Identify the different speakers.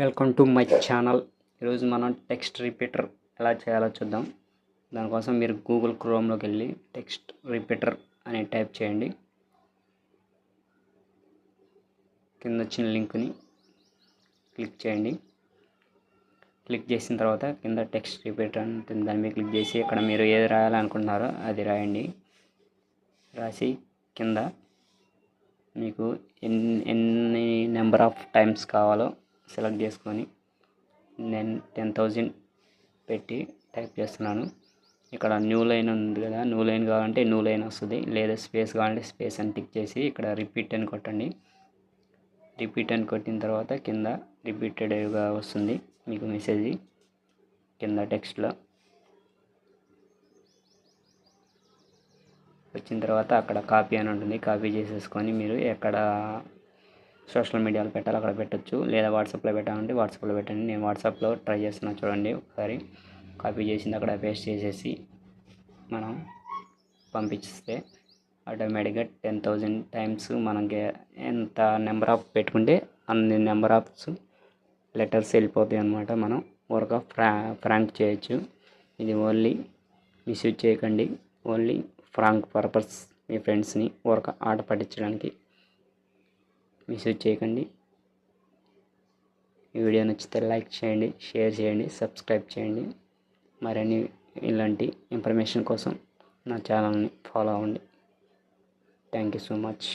Speaker 1: Welcome to my channel. ఈరోజు మనం text repeater ఎలా చేయాలో చూద్దాం. దానికోసం మీరు గూగుల్ క్రోమ్లోకి వెళ్ళి టెక్స్ట్ రిపీటర్ అని టైప్ చేయండి. కింద వచ్చిన లింక్ని క్లిక్ చేయండి. క్లిక్ చేసిన తర్వాత కింద టెక్స్ట్ రిపీటర్ ఉంటుంది, దాని మీద క్లిక్ చేసి ఇక్కడ మీరు ఏది రాయాలనుకుంటున్నారో అది రాయండి. రాసి కింద మీకు ఎన్ని నెంబర్ ఆఫ్ టైమ్స్ కావాలో సెలెక్ట్ చేసుకొని నేను 10,000 పెట్టి టైప్ చేస్తున్నాను. ఇక్కడ న్యూ లైన్ ఉంది కదా, న్యూ లైన్ కావాలంటే న్యూ లైన్ వస్తుంది, లేదా స్పేస్ కావాలంటే స్పేస్ అని టిక్ చేసి ఇక్కడ రిపీట్ అని కొట్టండి. రిపీట్ అని కొట్టిన తర్వాత కింద రిపీటెడ్గా వస్తుంది మీకు మెసేజ్ కింద టెక్స్ట్లో. వచ్చిన తర్వాత అక్కడ కాపీ అని ఉంటుంది, కాపీ చేసేసుకొని మీరు ఎక్కడ సోషల్ మీడియాలో పెట్టాలి అక్కడ పెట్టచ్చు, లేదా వాట్సాప్లో పెట్టాలంటే వాట్సాప్లో పెట్టండి. నేను వాట్సాప్లో ట్రై చేస్తున్నా, చూడండి ఒకసారి. కాపీ చేసింది అక్కడ పేస్ట్ చేసేసి మనం పంపిస్తే ఆటోమేటిక్గా 10,000 టైమ్స్ మనకి ఎంత నెంబర్ ఆఫ్ పెట్టుకుంటే అన్ని నెంబర్ ఆఫ్స్ లెటర్స్ వెళ్ళిపోతాయి అన్నమాట. మనం వర్క్ ఆఫ్ ఫ్రాంక్ చేయొచ్చు. ఇది ఓన్లీ మిస్యూజ్ చేయకండి, ఓన్లీ ఫ్రాంక్ పర్పస్, మీ ఫ్రెండ్స్ని వర్క్ ఆట పట్టించడానికి. మిస్యూజ్ చేయకండి. ఈ వీడియో నచ్చితే లైక్ చేయండి, షేర్ చేయండి, సబ్స్క్రైబ్ చేయండి. మరిన్ని ఇలాంటి ఇన్ఫర్మేషన్ కోసం నా ఛానల్ని ఫాలో అవ్వండి. Thank you so much.